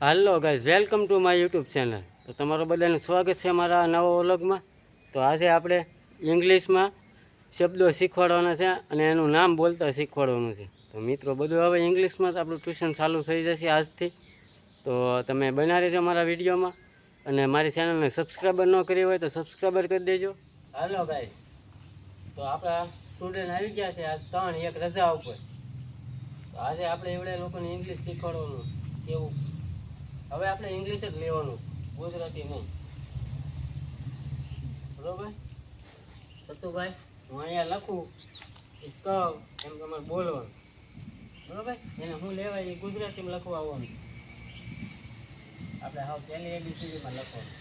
Hello guys, welcome to my YouTube channel. તો તમારું બધાનું સ્વાગત છે મારા નવા વ્લોગમાં. તો આજે આપણે ઇંગ્લિશમાં શબ્દો શીખવાડવાના છે અને એનું નામ બોલતા શીખવાડવાનું છે. તો મિત્રો, બધું હવે ઇંગ્લિશમાં તો આપણું ટ્યુશન ચાલુ થઈ જશે આજથી. તો તમે બના રહેજો મારા વિડીયોમાં અને મારી ચેનલને સબસ્ક્રાઈબર ન કરી હોય તો સબસ્ક્રાઈબર કરી દેજો. હાલો ગાઈઝ, તો આપણા સ્ટુડન્ટ આવી ગયા છે આજ 3 એક રજા ઉપર. તો આજે આપણે એવડે લોકોને ઇંગ્લિશ શીખવાડવાનું કેવું. હવે આપણે ઇંગ્લિશ જ લેવાનું, ગુજરાતી નહીં. બરોબર સતુભાઈ, હું અહીંયા લખું કહું એમ તમારે બોલવાનું. બરોબર, એને હું લેવાય એ ગુજરાતીમાં લખવા આવવાનું. આપણે હવે પહેલી ABCDમાં લખવાનું.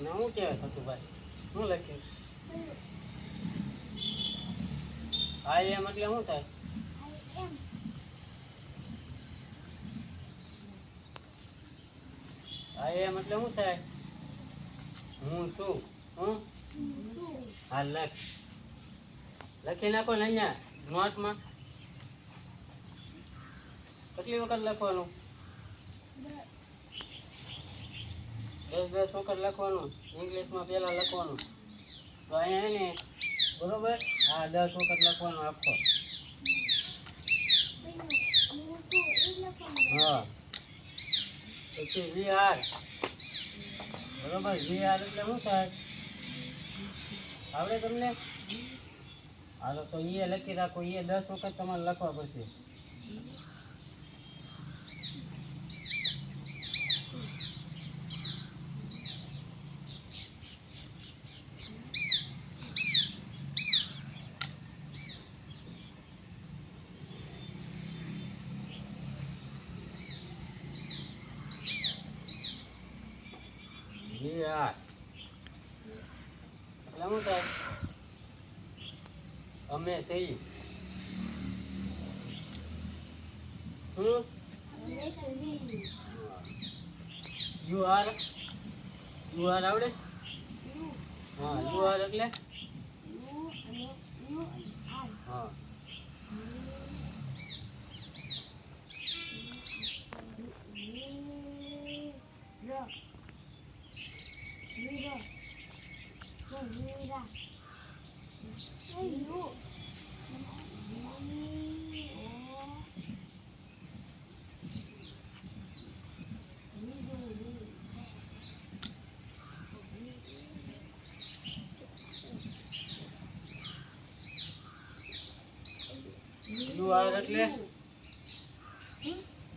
ના શું કહેવાય સતુભાઈ, શું લખ્યું? આઈ એમ એટલે શું થાય? આઈ એમ એટલે શું થાય? હું શું? હું હા, લખી નાખો ને અહીંયા નોટમાં. કેટલી વખત લખવાનું? 10 વખત લખવાનું. ઇંગ્લિશમાં પહેલાં લખવાનું. તો અહીંયા એને બરોબર, હા 10 વખત લખવાનું આખો. હા, પછી VR. બરોબર, VR એટલે શું થાય? આવડે તમને? હાલો, તો એ લખી રાખો. એ 10 વખત તમારે લખવા પડશે. VR એટલે શું થાય? અમે સહી. યુ આર આવડે? હા, યુ આર એટલે હા.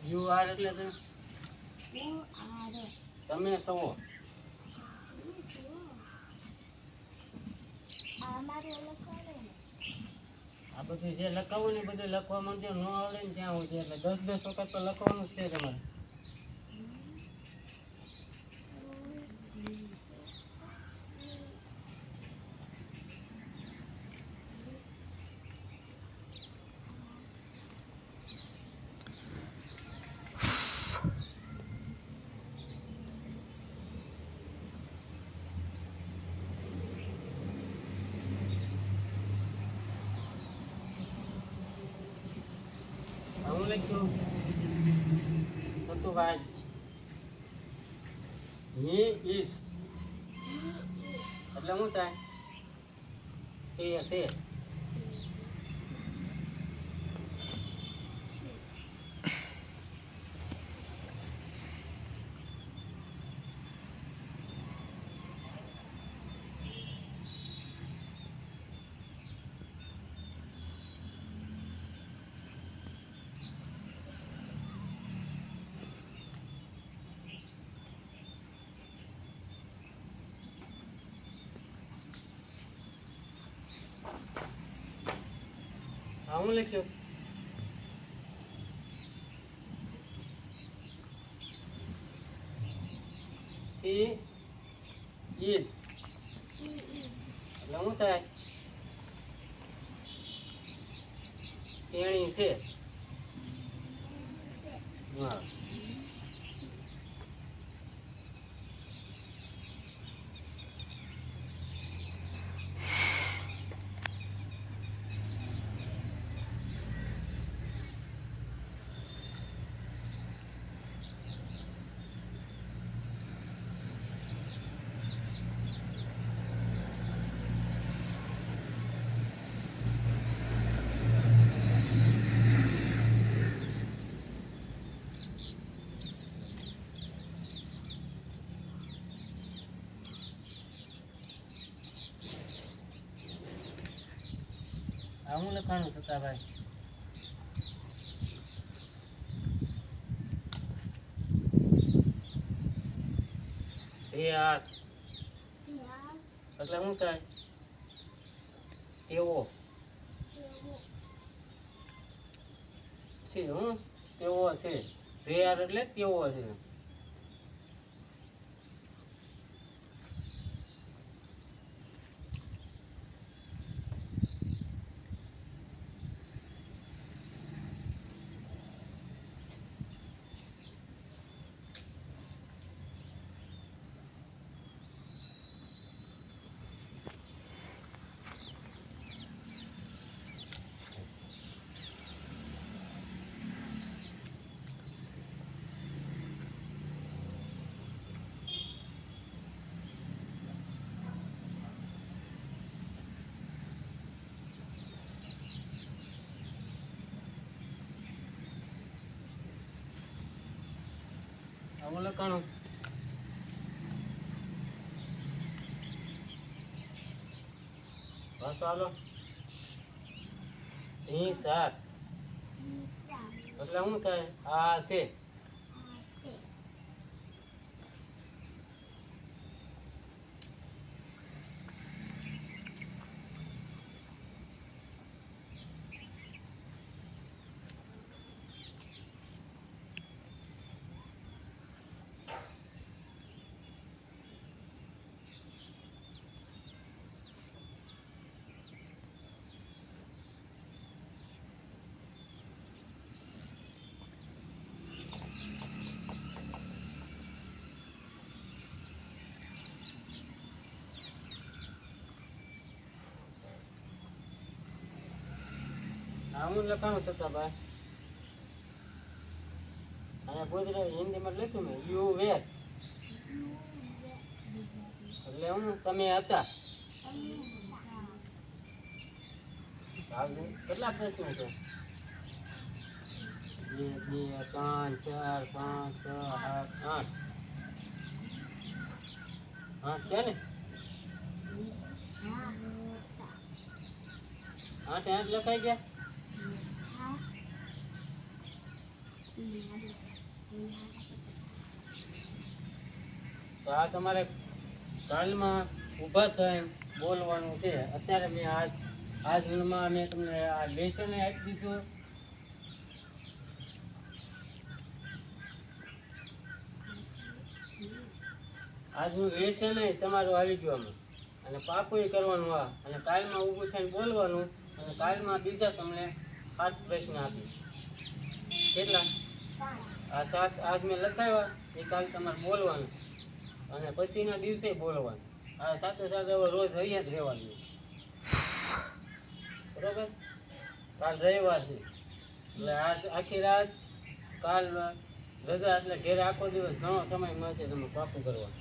યુ આર એટલે તમે છો. આ બધું જે લખાવું ને બધું લખવા માંડજો. ન આવડે ને ત્યાં સુધી એટલે 10 વખત તો લખવાનું જ છે તમારે. હું લખ્યું સતુભાઈ, હી ઇઝ એટલે શું થાય? તે છે. હું લખ્યું she is એટલે શું થાય? તેણી છે. હા. આ હું લખાણું થતા ભાઈ? એટલે શું થાય? તેવો છે. હું તેવો છે. તૈયાર એટલે તેવો છે. હું લખાણું બસ ચાલો. સાત એટલે શું થાય? આ છે. હું લખાણું થતા ભાઈ? અને ગુજરાતી હિન્દીમાં લખ્યું મેં યુ વેર એટલે હું તમે હતા. કેટલા પ્રશ્નો છે? 1 2 3 4 5 6 8 8 છે ને? 8 લખાઈ ગયા. તો આ તમારે કાલમાં ઊભા થઈને બોલવાનું છે. અત્યારે મેં આજમાં મેં તમને આ લેસન આપી દીધું. આજનું લેસન તમારું આવી ગયું આમાં, અને પાકું કરવાનું. આ અને કાલમાં ઊભું થઈને બોલવાનું. અને કાલમાં બીજા તમને 7 પ્રશ્ન આપીશ. કેટલા? આ 7 આજ મેં લખાવ્યા એ કાલ તમારે બોલવાનું, અને પછીના દિવસે બોલવાનું. આ સાથે સાથે હવે રોજ અહીંયા જ રહેવાનું. બરોબર? કાલ રવિવાર છે એટલે આજ આખી રાત, કાલ રજા એટલે ઘેરે આખો દિવસ ઘણો સમય મળશે તમે પાકું કરવા.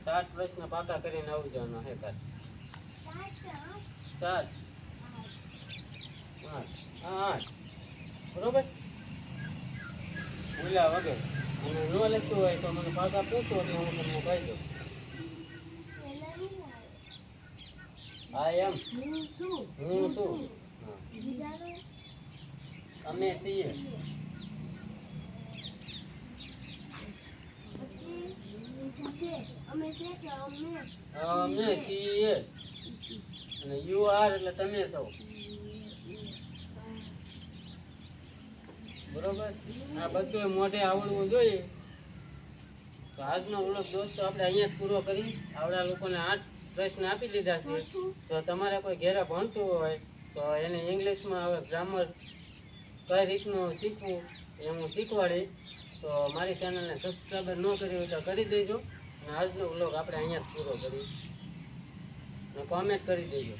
7 પ્રશ્ન પાકા કરીને આવી જવાના હે કાલ. 7 8 બરોબર? ભૂલ્યા વગર. અને ન લખતું હોય તો મને પાછા પૂછો એટલે હું તમને કહી દઉં. હું છું. અમે છીએ. અમે છીએ. અને યુ આર એટલે તમે છો. બરોબર? આ બધું મોઢે આવડવું જોઈએ. તો આજનો વ્લોગ દોસ્તો આપણે અહીંયા જ પૂરો કરી. આવડા લોકોને 8 પ્રશ્ન આપી દીધા છે. જો તમારે કોઈ ઘેરે ભણતું હોય તો એને ઇંગ્લિશમાં હવે ગ્રામર કઈ રીતનું શીખવું એ હું શીખવાડીશ. તો મારી ચેનલને સબસ્ક્રાઈબર ન કરી હોય તો કરી દેજો. અને આજનો વ્લોગ આપણે અહીંયા જ પૂરો કરીએ અને કોમેન્ટ કરી દેજો.